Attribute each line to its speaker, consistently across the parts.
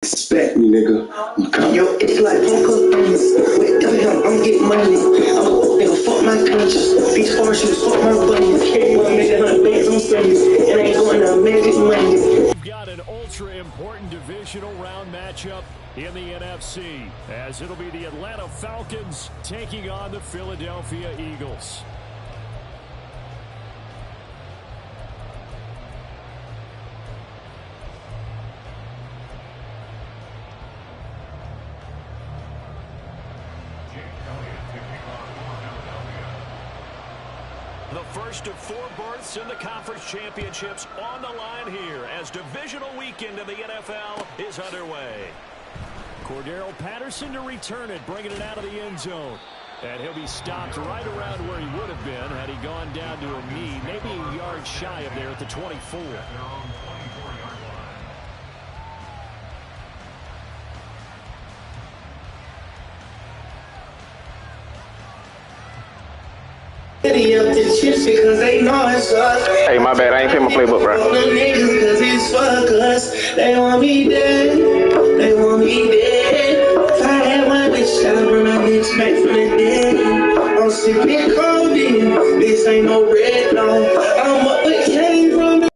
Speaker 1: Respect me, nigga. I'm coming.
Speaker 2: Yo, it's like poker things. Whatever hell, I'm getting money. I'm a nigga, fuck my conscience. These foreign shoes, fuck my bunnies. One million $100 bands on Sundays. And I ain't going to Magic Monday.
Speaker 3: We've got an ultra-important divisional round matchup in the NFC, as it'll be the Atlanta Falcons taking on the Philadelphia Eagles. The first of 4 berths in the conference championships on the line here as divisional weekend in the NFL is underway. Cordero Patterson to return it, bringing it out of the end zone. And he'll be stopped right around where he would have been had he gone down to a knee, maybe a yard shy of there at the 24.
Speaker 2: Hey,
Speaker 4: my bad. I ain't pay my playbook, bro.
Speaker 2: They want me dead. They want me dead. If I had one bitch, I'd run my bitch back from the dead. I'm sipping codeine. This ain't no red, no. I'm what we came from.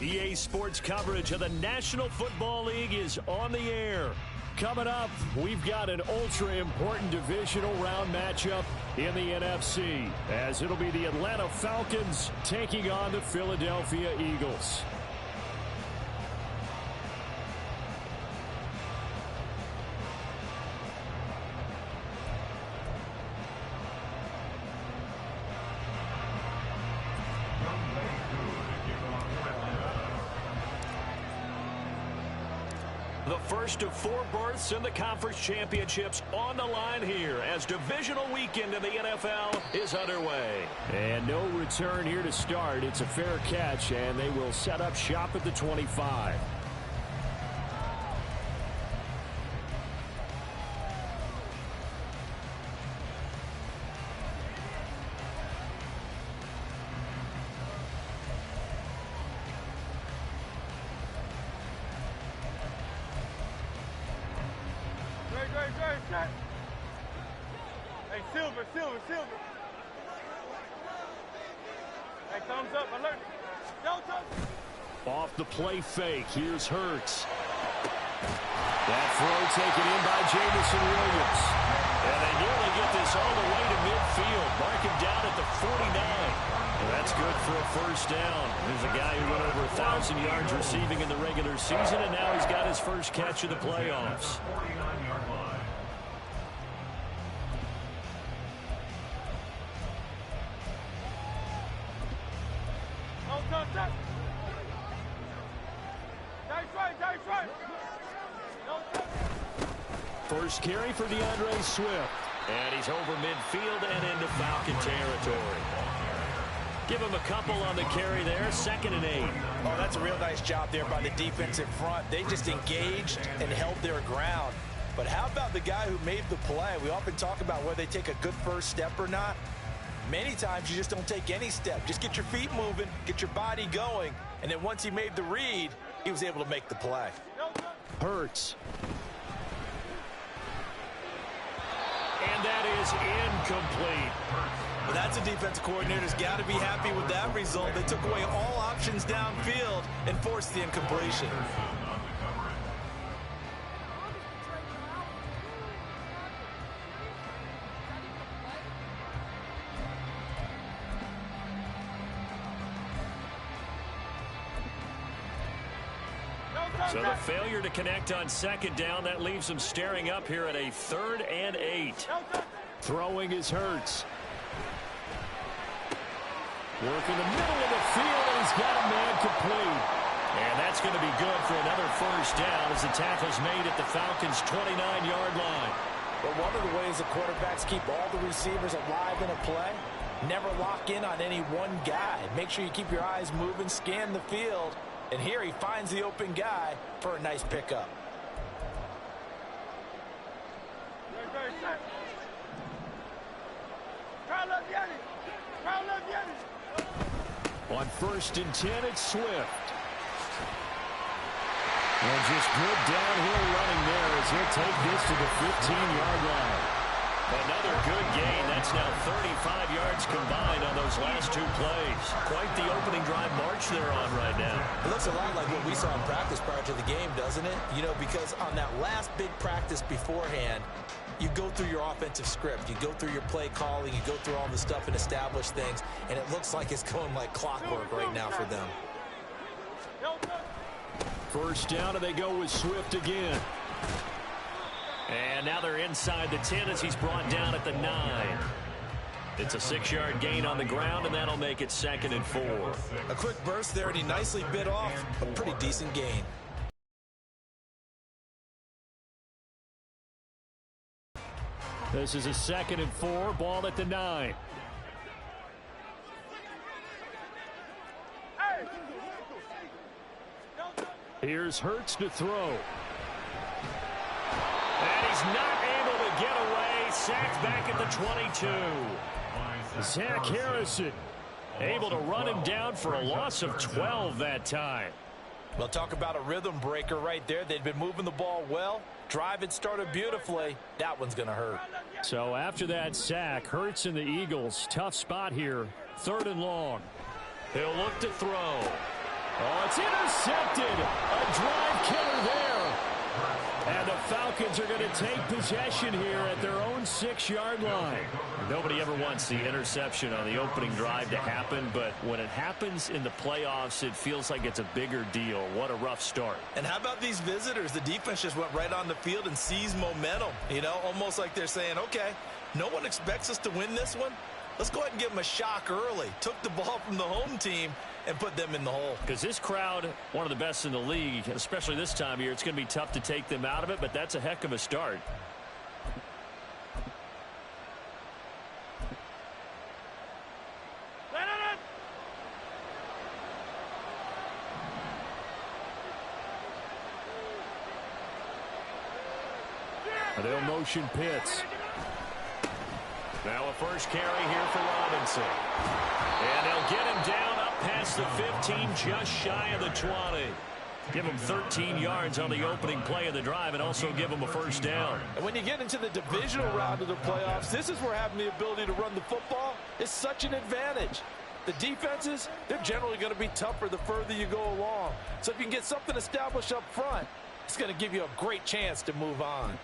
Speaker 3: EA Sports coverage of the National Football League is on the air. Coming up, we've got an ultra-important divisional round matchup in the NFC, as it'll be the Atlanta Falcons taking on the Philadelphia Eagles. The first of 4 berths in the conference championships on the line here as divisional weekend in the NFL is underway. And no return here to start. It's a fair catch, and they will set up shop at the 25.
Speaker 5: Hey, Silver. Hey, thumbs up, alert.
Speaker 3: Off the play fake, here's Hurts. That throw taken in by Jameson Williams. And they nearly get this all the way to midfield. Mark him down at the 49. And that's good for a first down. There's a guy who went over 1,000 yards receiving in the regular season, and now he's got his first catch of the playoffs. First carry for DeAndre Swift. And he's over midfield and into Falcon territory. Give him a couple on the carry there, 2nd and 8.
Speaker 6: Oh, that's a real nice job there by the defense in front. They just engaged and held their ground. But how about the guy who made the play? We often talk about whether they take a good first step or not. Many times you just don't take any step. Just get your feet moving, get your body going, and then once he made the read, he was able to make the play.
Speaker 3: Hurts. And that is incomplete.
Speaker 6: Well, that's a defensive coordinator's got to be happy with that result. They took away all options downfield and forced the incompletion.
Speaker 3: So the failure to connect on 2nd down, that leaves him staring up here at a 3rd and 8. Throwing is Hurts. Working the middle of the field, and he's got a man complete. And that's going to be good for another first down as the tackle's made at the Falcons' 29-yard line.
Speaker 6: But one of the ways the quarterbacks keep all the receivers alive in a play, never lock in on any one guy. Make sure you keep your eyes moving, scan the field. And here he finds the open guy for a nice pickup.
Speaker 3: On 1st and 10, it's Swift. And just good downhill running there as he'll take this to the 15-yard line. Another good gain. That's now 35 yards combined on those last 2 plays. Quite the opening drive march they're on right now.
Speaker 6: It looks a lot like what we saw in practice prior to the game, doesn't it? You know, because on that last big practice beforehand, you go through your offensive script. You go through your play calling. You go through all the stuff and establish things. And it looks like it's going like clockwork right now for them.
Speaker 3: First down, and they go with Swift again. And now they're inside the 10 as he's brought down at the 9. It's a 6-yard gain on the ground, and that'll make it 2nd and 4.
Speaker 6: A quick burst there, and he nicely bit off a pretty decent gain.
Speaker 3: This is a 2nd and 4, ball at the 9. Here's Hurts to throw. And he's not able to get away. Sacked back at the 22. Zach Harrison able to run him down for a loss of 12 that time.
Speaker 6: Well, talk about a rhythm breaker right there. They'd been moving the ball well. Drive had started beautifully. That one's going to hurt.
Speaker 3: So after that sack, Hurts and the Eagles, tough spot here. 3rd and long. He'll look to throw. Oh, it's intercepted. A drive killer there. And the Falcons are going to take possession here at their own 6-yard line. Nobody ever wants the interception on the opening drive to happen, but when it happens in the playoffs, it feels like it's a bigger deal. What a rough start.
Speaker 6: And how about these visitors? The defense just went right on the field and seized momentum. You know, almost like they're saying, okay, no one expects us to win this one. Let's go ahead and give them a shock early. Took the ball from the home team and put them in the hole.
Speaker 3: Because this crowd, one of the best in the league, especially this time of year, it's going to be tough to take them out of it, but that's a heck of a start. They'll motion Pitts. Now a first carry here for Robinson. And they'll get him down up past the 15, just shy of the 20. Give him 13 yards on the opening play of the drive and also give him a first down.
Speaker 6: And when you get into the divisional round of the playoffs, this is where having the ability to run the football is such an advantage. The defenses, they're generally going to be tougher the further you go along. So if you can get something established up front, it's going to give you a great chance to move on.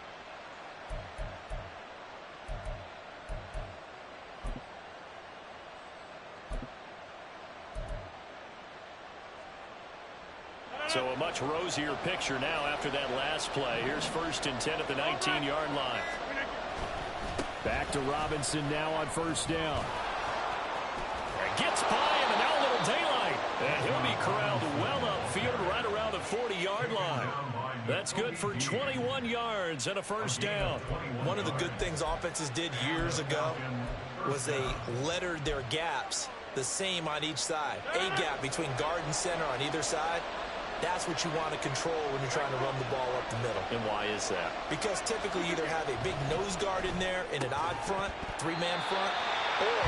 Speaker 3: So a much rosier picture now after that last play. Here's 1st and 10 at the 19-yard line. Back to Robinson now on first down. And gets by him, and now a little daylight. And he'll be corralled well upfield right around the 40-yard line. That's good for 21 yards and a first down.
Speaker 6: One of the good things offenses did years ago was they lettered their gaps the same on each side. A gap between guard and center on either side. That's what you want to control when you're trying to run the ball up the middle.
Speaker 3: And why is that?
Speaker 6: Because typically you either have a big nose guard in there in an odd front, three-man front, or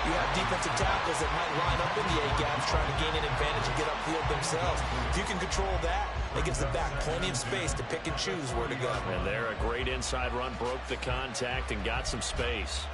Speaker 6: you have defensive tackles that might line up in the A-gaps trying to gain an advantage and get upfield themselves. If you can control that, it gives the back plenty of space to pick and choose where to go.
Speaker 3: And there, a great inside run, broke the contact and got some space.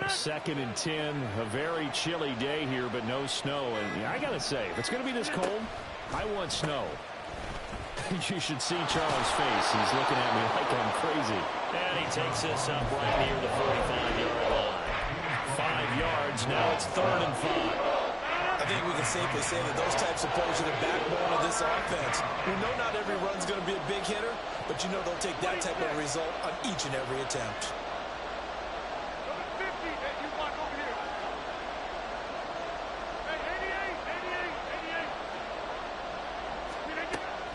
Speaker 3: Second and 10, a very chilly day here, but no snow. And I got to say, if it's going to be this cold, I want snow. You should see Charles' face. He's looking at me like I'm crazy. And he takes this up right near the 45-yard line. 5 yards, now it's 3rd and 5.
Speaker 6: I think we can safely say that those types of plays are the backbone of this offense. We know not every run's going to be a big hitter, but you know they'll take that type of result on each and every attempt.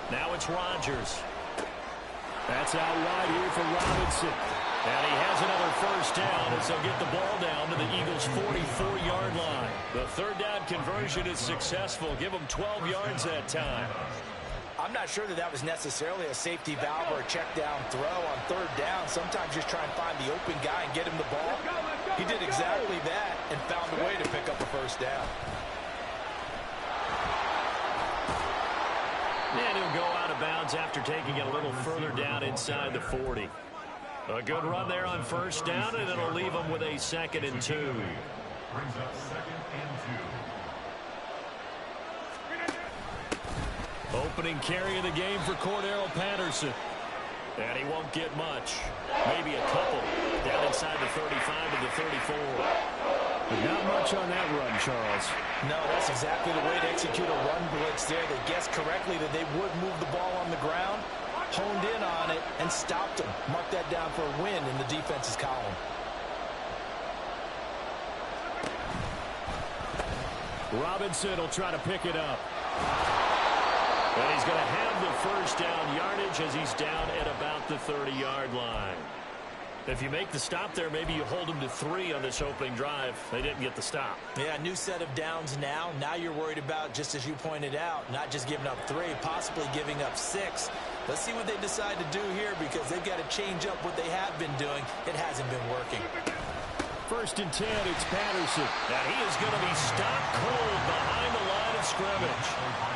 Speaker 3: Now it's Rodgers. That's out wide here for Robinson. And he has another first down as they'll get the ball down to the Eagles' 44-yard line. The third down conversion is successful. Give them 12 yards that time.
Speaker 6: I'm not sure that that was necessarily a safety valve or a check down throw on third down. Sometimes just try and find the open guy and get him the ball. He did exactly that and found a way to pick up a first down.
Speaker 3: And he'll go out of bounds after taking it a little further down inside the 40. A good run there on first down, and it'll leave him with a 2nd and 2.
Speaker 7: Brings up 2nd and 2.
Speaker 3: Opening carry of the game for Cordero Patterson. And he won't get much. Maybe a couple. Down inside the 35 to the 34. But not much on that run, Charles.
Speaker 6: No, that's exactly the way to execute a run blitz there. They guessed correctly that they would move the ball on the ground, honed in on it, and stopped them. Mark that down for a win in the defense's column.
Speaker 3: Robinson will try to pick it up. And he's going to have the first down yardage as he's down at about the 30-yard line. If you make the stop there, maybe you hold them to 3 on this opening drive. They didn't get the stop.
Speaker 6: Yeah, new set of downs now. Now you're worried about, just as you pointed out, not just giving up 3, possibly giving up 6. Let's see what they decide to do here because they've got to change up what they have been doing. It hasn't been working.
Speaker 3: 1st and 10, it's Patterson. And he is going to be stopped cold behind the line of scrimmage.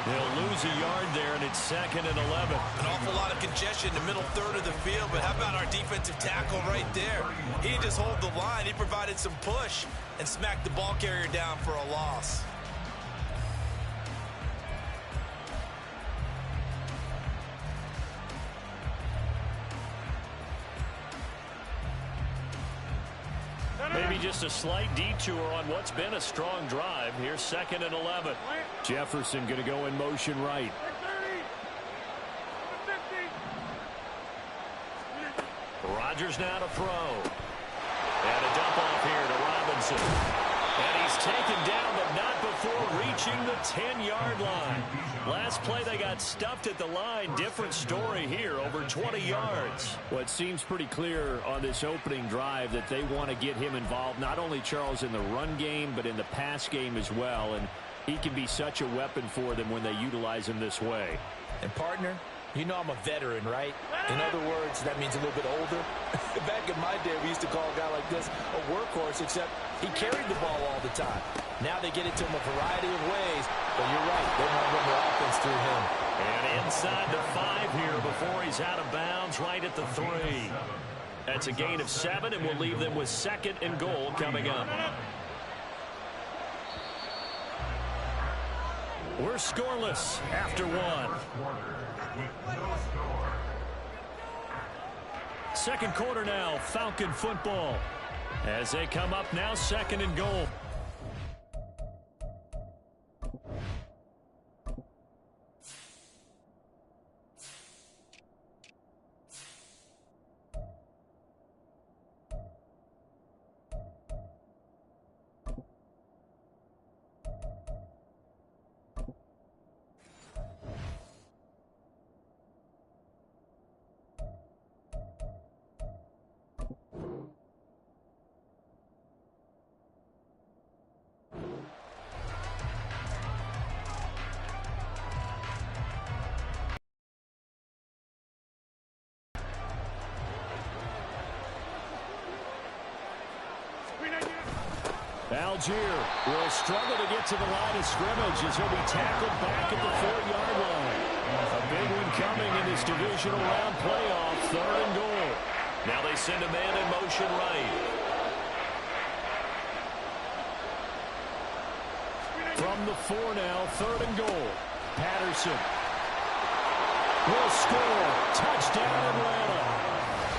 Speaker 3: They'll lose a yard there, and it's 2nd and 11.
Speaker 6: An awful lot of congestion in the middle third of the field, but how about our defensive tackle right there? He didn't just hold the line. He provided some push and smacked the ball carrier down for a loss.
Speaker 3: Maybe just a slight detour on what's been a strong drive. Here's 2nd and 11. Jefferson going to go in motion right. Rodgers now to throw. And a dump off here to Robinson. And he's taken down, but not before reaching the 10-yard line. Last play, they got stuffed at the line. Different story here, over 20 yards. Well, it seems pretty clear on this opening drive that they want to get him involved, not only, Charles, in the run game, but in the pass game as well. And he can be such a weapon for them when they utilize him this way.
Speaker 6: And, partner, you know I'm a veteran, right? In other words, that means a little bit older. Back in my day, we used to call a guy like this a workhorse, except he carried the ball all the time. Now they get it to him a variety of ways, but you're right, they want to run their offense through him.
Speaker 3: And inside the 5 here before he's out of bounds, right at the 3. That's a gain of 7, and we'll leave them with 2nd and goal coming up. We're scoreless after 1. Second quarter now, Falcon football. As they come up now, 2nd and goal. Algier will struggle to get to the line of scrimmage as he'll be tackled back at the 4-yard line. A big one coming in this divisional round playoff, 3rd and goal. Now they send a man in motion right. From the 4 now, 3rd and goal. Patterson will score. Touchdown, Atlanta.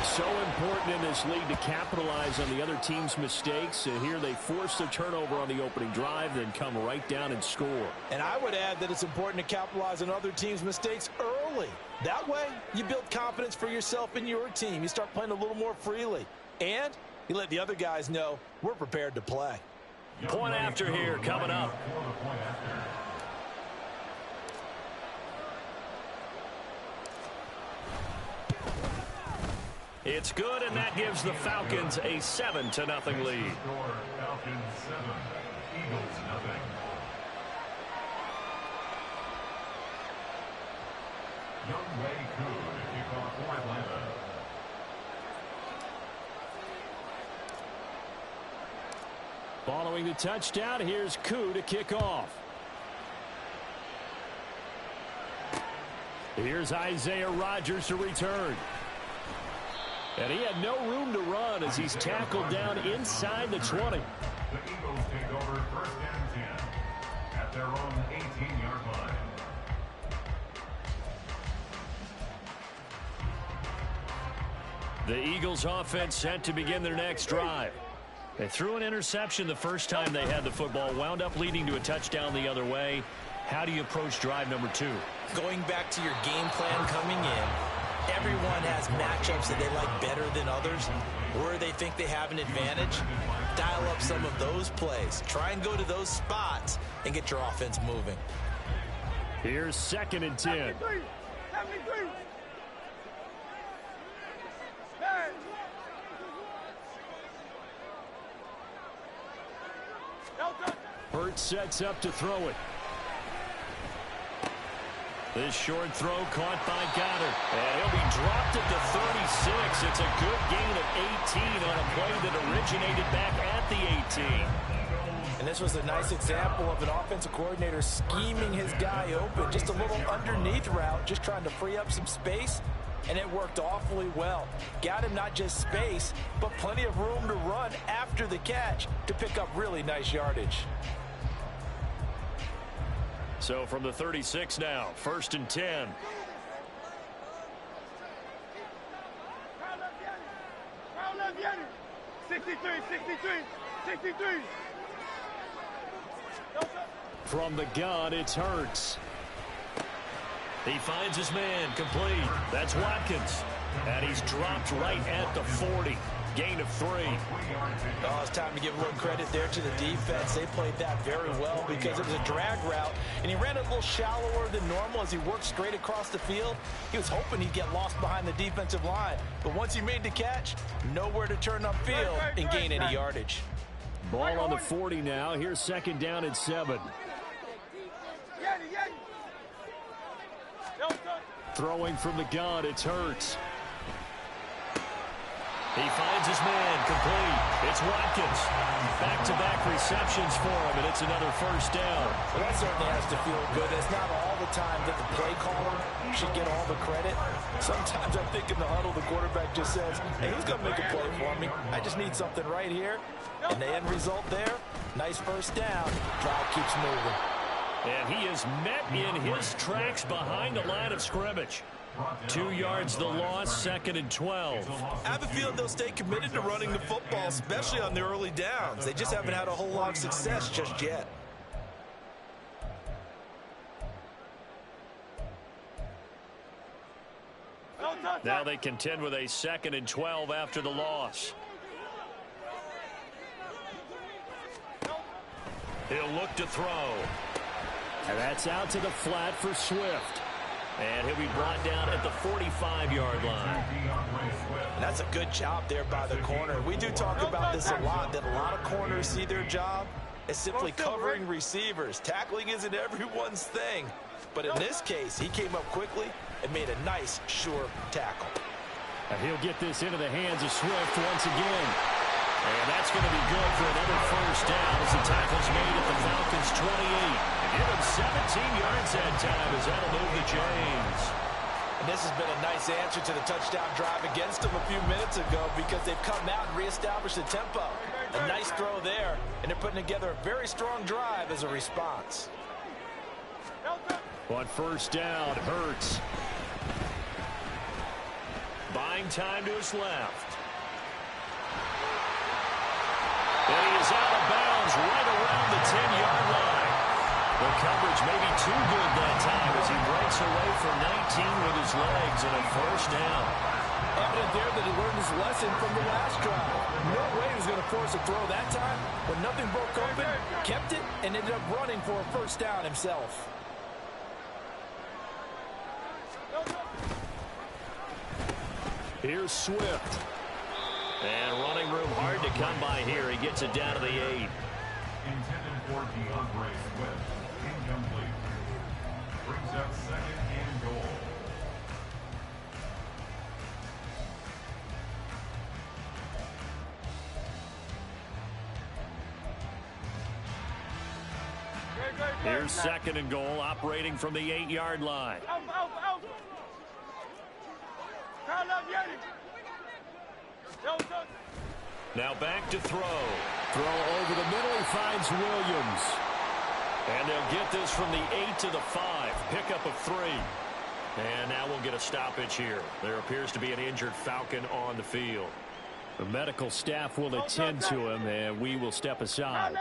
Speaker 3: So important in this league to capitalize on the other team's mistakes. Here they force the turnover on the opening drive, then come right down and score.
Speaker 6: And I would add that it's important to capitalize on other teams' mistakes early. That way, you build confidence for yourself and your team. You start playing a little more freely. And you let the other guys know we're prepared to play.
Speaker 3: Point after here coming up. It's good, and that gives the Falcons a 7-0 lead.
Speaker 7: Falcons 7, Eagles 0. Young Wei Koo to kick off for Atlanta.
Speaker 3: Following the touchdown, here's Koo to kick off. Here's Isaiah Rodgers to return. And he had no room to run as he's tackled down inside the 20.
Speaker 7: The Eagles take over 1st and 10 at their own 18-yard line.
Speaker 3: The Eagles offense set to begin their next drive. They threw an interception the first time they had the football, wound up leading to a touchdown the other way. How do you approach drive number 2?
Speaker 6: Going back to your game plan coming in, everyone has matchups that they like better than others, where they think they have an advantage. Dial up some of those plays. Try and go to those spots and get your offense moving.
Speaker 3: Here's 2nd and 10. Hurts sets up to throw it. This short throw caught by Goddard. And he'll be dropped at the 36. It's a good gain of 18 on a play that originated back at the 18.
Speaker 6: And this was a nice example of an offensive coordinator scheming his guy open. Just a little underneath route, just trying to free up some space. And it worked awfully well. Got him not just space, but plenty of room to run after the catch to pick up really nice yardage.
Speaker 3: So from the 36 now, 1st and 10.
Speaker 5: Round left, 63, 63, 63.
Speaker 3: From the gun, it's Hurts. He finds his man, complete. That's Watkins. And he's dropped right at the 40. Gain of 3.
Speaker 6: Oh, it's time to give a little credit there to the defense. They played that very well because it was a drag route, and he ran a little shallower than normal as he worked straight across the field. He was hoping he'd get lost behind the defensive line, but once he made the catch, nowhere to turn upfield and gain any yardage.
Speaker 3: Ball on the 40 now. Here's 2nd down and 7. Throwing from the gun, it's Hurts. He finds his man, complete. It's Watkins. Back-to-back receptions for him, and it's another 1st down.
Speaker 6: Well, that certainly has to feel good. It's not all the time that the play caller should get all the credit. Sometimes I think in the huddle, the quarterback just says, hey, who's going to make a play for me? I just need something right here. And the end result there, nice 1st down. Drive keeps moving.
Speaker 3: And he is met in his tracks behind the line of scrimmage. 2 yards the loss, 2nd and 12.
Speaker 6: I have a feeling they'll stay committed to running the football, especially on the early downs. They just haven't had a whole lot of success just yet.
Speaker 3: Now they contend with a 2nd and 12 after the loss. He'll look to throw. And that's out to the flat for Swift. And he'll be brought down at the 45-yard line.
Speaker 6: And that's a good job there by the corner. We do talk about this a lot, that a lot of corners see their job as simply covering receivers. Tackling isn't everyone's thing. But in this case, he came up quickly and made a nice, sure tackle.
Speaker 3: And he'll get this into the hands of Swift once again. And that's going to be good for another first down as the tackle's made at the Falcons' 28. And give him 17 yards that time as that'll move the chains.
Speaker 6: And this has been a nice answer to the touchdown drive against them a few minutes ago because they've come out and reestablished the tempo. A nice throw there, and they're putting together a very strong drive as a response.
Speaker 3: On first down, Hurts. Buying time to his left. And he is out of bounds right around the 10-yard line. The coverage may be too good that time as he breaks away for 19 with his legs and a first down.
Speaker 6: Evident there that he learned his lesson from the last drive. No way he was going to force a throw that time. When nothing broke open, kept it, and ended up running for a first down himself.
Speaker 3: Here's Swift. And running room hard to come by here. He gets it down to the 8.
Speaker 7: Intended for DeAndre Swift. Incomplete. Brings up 2nd and goal.
Speaker 3: Here's 2nd and goal, operating from the 8-yard line. Now back to throw. Throw over the middle. He finds Williams. And they'll get this from the 8 to the 5. Pickup of 3. And now we'll get a stoppage here. There appears to be an injured Falcon on the field. The medical staff will attend to him, and we will step aside.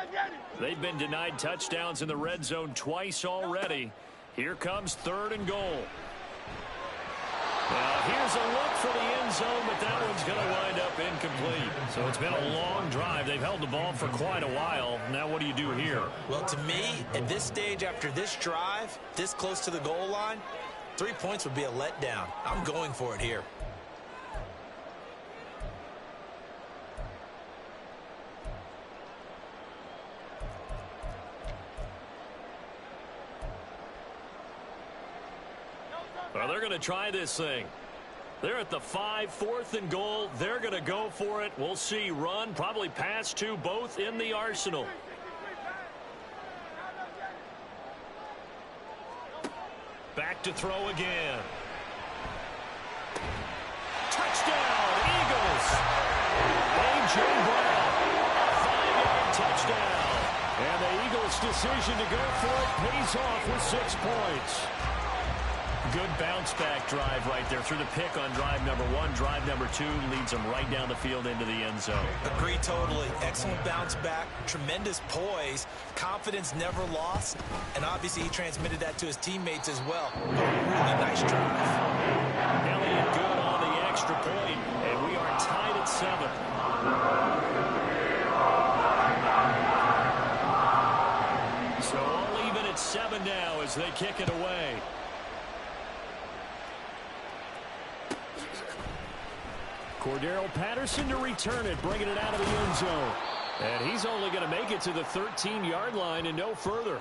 Speaker 3: They've been denied touchdowns in the red zone twice already. Here comes 3rd and goal. Now, here's a look for the end zone, but that one's going to wind up incomplete. So it's been a long drive. They've held the ball for quite a while. Now what do you do here?
Speaker 6: Well, to me, at this stage after this drive, this close to the goal line, 3 points would be a letdown. I'm going for it here.
Speaker 3: Well, they're going to try this thing. They're at the 5, 4th and goal. They're going to go for it. We'll see. Run, probably pass to both in the arsenal. Back to throw again. Touchdown, Eagles. A.J. Brown, a 5-yard touchdown. And the Eagles' decision to go for it pays off with 6 points. Good bounce-back drive right there through the pick on drive number 1. Drive number 2 leads them right down the field into the end zone.
Speaker 6: Agree totally. Excellent bounce-back, tremendous poise, confidence never lost, and obviously he transmitted that to his teammates as well. A really nice drive.
Speaker 3: Elliott good on the extra point, and we are tied at 7. So all even at 7 now as they kick it away. Cordero Patterson to return it, bringing it out of the end zone. And he's only going to make it to the 13-yard line and no further.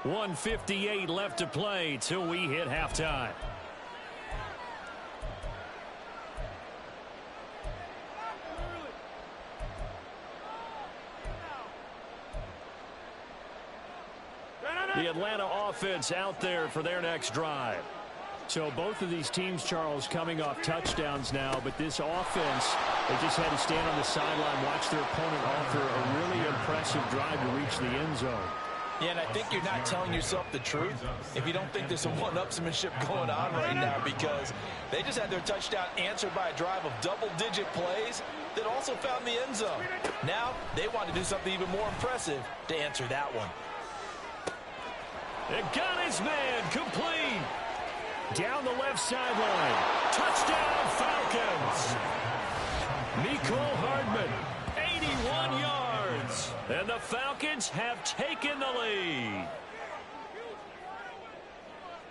Speaker 3: 1:58 left to play till we hit halftime. The Atlanta offense out there for their next drive. So both of these teams, Charles, coming off touchdowns now, but this offense, they just had to stand on the sideline, watch their opponent offer a really impressive drive to reach the end zone.
Speaker 6: Yeah, and I think you're not telling yourself the truth if you don't think there's some one-upsmanship going on right now, because they just had their touchdown answered by a drive of double-digit plays that also found the end zone. Now they want to do something even more impressive to answer that one.
Speaker 3: And got his man complete. Down the left sideline. Touchdown, Falcons. Mecole Hardman, 81 yards. And the Falcons have taken the lead.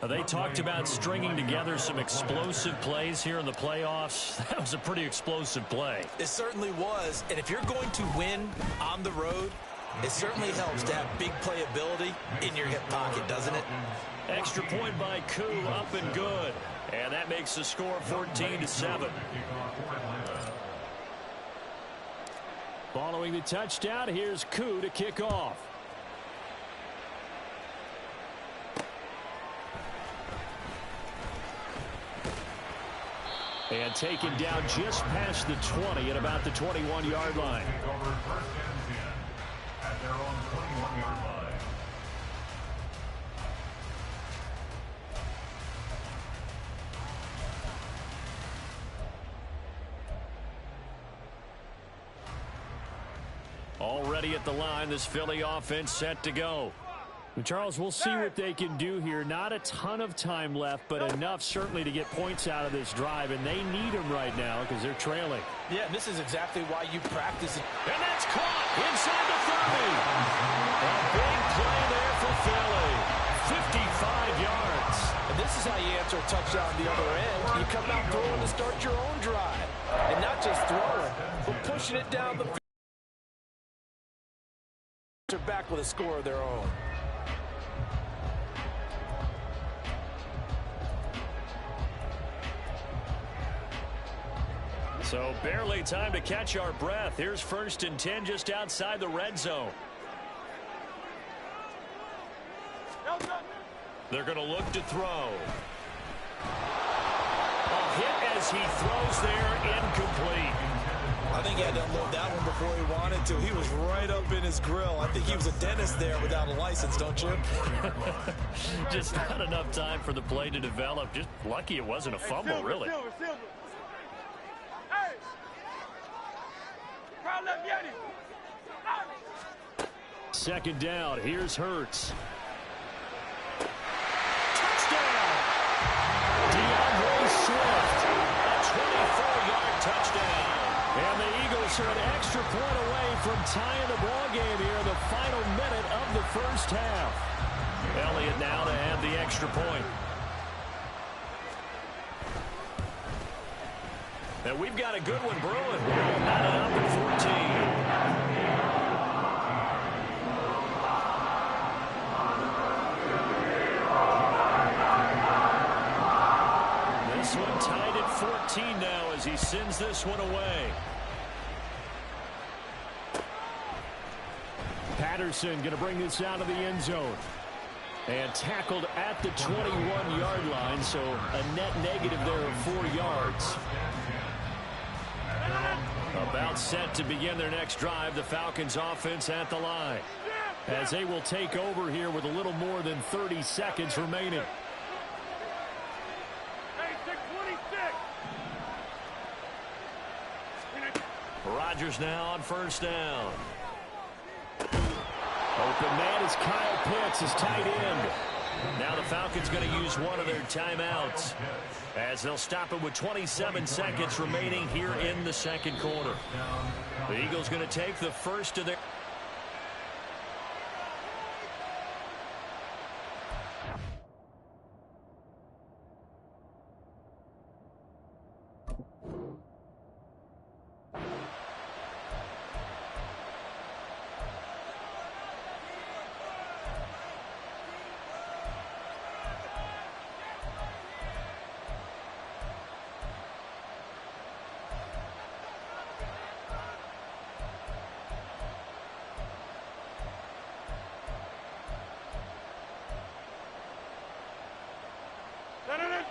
Speaker 3: They talked about stringing together some explosive plays here in the playoffs. That was a pretty explosive play.
Speaker 6: It certainly was. And if you're going to win on the road, it certainly helps to have big playability in your hip pocket, doesn't it?
Speaker 3: Extra point by Koo, up and good. And that makes the score 14-7. Following the touchdown, here's Hoe to kick off. And taken down just past the 20 at about the 21-yard line.
Speaker 7: At their own 21-yard line.
Speaker 3: Already at the line, this Philly offense set to go. And Charles, we'll see what they can do here. Not a ton of time left, but enough certainly to get points out of this drive, and they need them right now because they're trailing.
Speaker 6: Yeah, and this is exactly why you practice it.
Speaker 3: And that's caught inside the 30. A big play there for Philly. 55 yards.
Speaker 6: And this is how you answer a touchdown on the other end. You come out throwing to start your own drive. And not just throwing, but pushing it down the field. They're back with a score of their own.
Speaker 3: So barely time to catch our breath. Here's 1st and 10 just outside the red zone. They're going to look to throw. A hit as he throws there, incomplete.
Speaker 6: I think he had to unload that one before he wanted to. He was right up in his grill. I think he was a dentist there without a license, don't you?
Speaker 3: Just not enough time for the play to develop. Just lucky it wasn't a fumble, really. Second down. Here's Hurts. Touchdown! DeAndre Swift. A 24-yard touchdown. And the Eagles are an extra point away from tying the ball game here in the final minute of the first half. Elliott now to have the extra point. And we've got a good one brewing. Not enough at 14. This one tied at 14 now as he sends this one away. Patterson going to bring this out of the end zone. And tackled at the 21-yard line, so a net negative there of 4 yards. About set to begin their next drive, the Falcons offense at the line, as they will take over here with a little more than 30 seconds remaining. Rodgers now on 1st down. Open man is Kyle Pitts, his tight end. Now the Falcons going to use one of their timeouts as they'll stop it with 27 seconds remaining here in the second quarter. The Eagles going to take the first of their...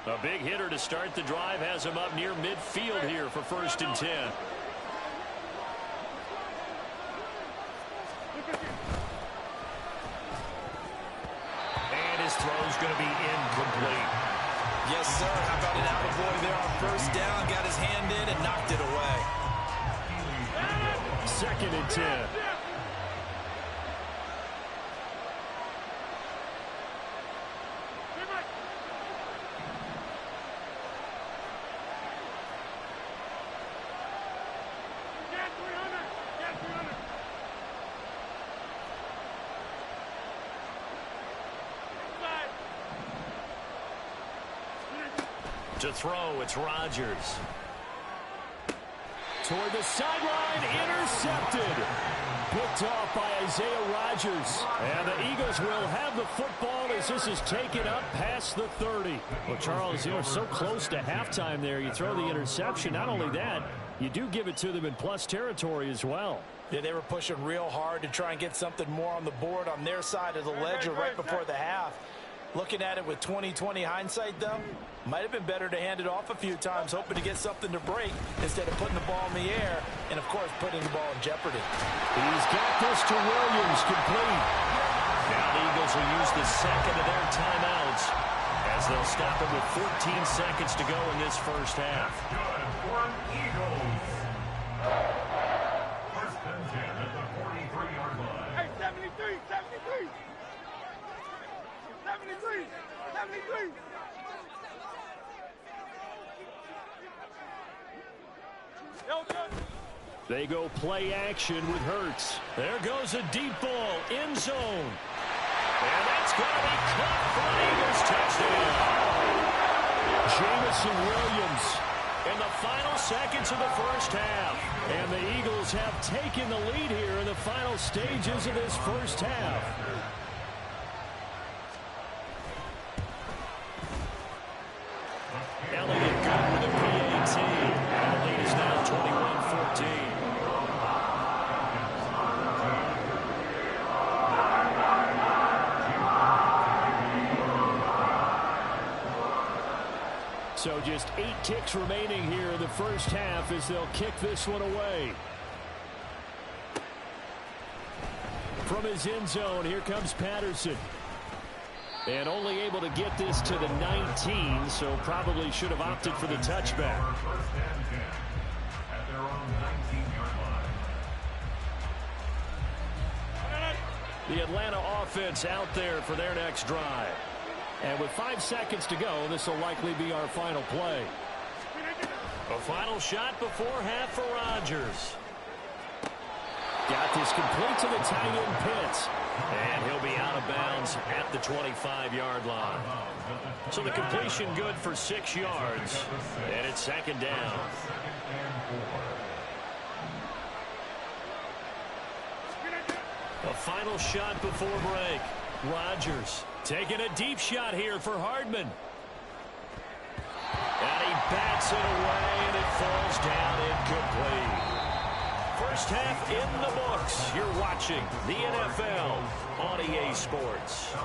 Speaker 3: A big hitter to start the drive has him up near midfield here for 1st and 10. And his throw's going to be incomplete.
Speaker 6: Yes, sir. How about an out-of-boy there on 1st down? Got his hand in and knocked it away.
Speaker 3: 2nd and 10. To throw, it's Rodgers. Toward the sideline, intercepted. Picked off by Isaiah Rodgers. And the Eagles will have the football as this is taken up past the 30. Well, Charles, you are so close to halftime there. You throw the interception. Not only that, you do give it to them in plus territory as well.
Speaker 6: Yeah, they were pushing real hard to try and get something more on the board on their side of the ledger right before the half. Looking at it with 20/20 hindsight, though, might have been better to hand it off a few times, hoping to get something to break instead of putting the ball in the air and, of course, putting the ball in jeopardy.
Speaker 3: He's got this to Williams, complete. Now the Eagles will use the second of their timeouts as they'll stop it with 14 seconds to go in this first half.
Speaker 7: Good for Eagles. First and 10 at the 43-yard line.
Speaker 5: Hey, 73, 73. 73, 73. Yo, good.
Speaker 3: They go play action with Hurts. There goes a deep ball, end zone. And that's going to be caught for an Eagles touchdown. Jameson Williams in the final seconds of the first half. And the Eagles have taken the lead here in the final stages of this first half. Elliott good with a PAT. And the lead is now 21-14. So just 8 ticks remaining here in the first half as they'll kick this one away. From his end zone, here comes Patterson. And only able to get this to the 19, so probably should have opted for the touchback.
Speaker 7: First and 10 at their own 19-yard line.
Speaker 3: The Atlanta offense out there for their next drive. And with 5 seconds to go, this will likely be our final play. A final shot before half for Rodgers. Got this complete to the tight end Pitts. And he'll be out of bounds at the 25-yard line. So the completion good for 6 yards. And it's second down. A final shot before break. Rodgers taking a deep shot here for Hardman. And he bats it away, and it falls down incomplete. First half in the books. You're watching the NFL on EA Sports.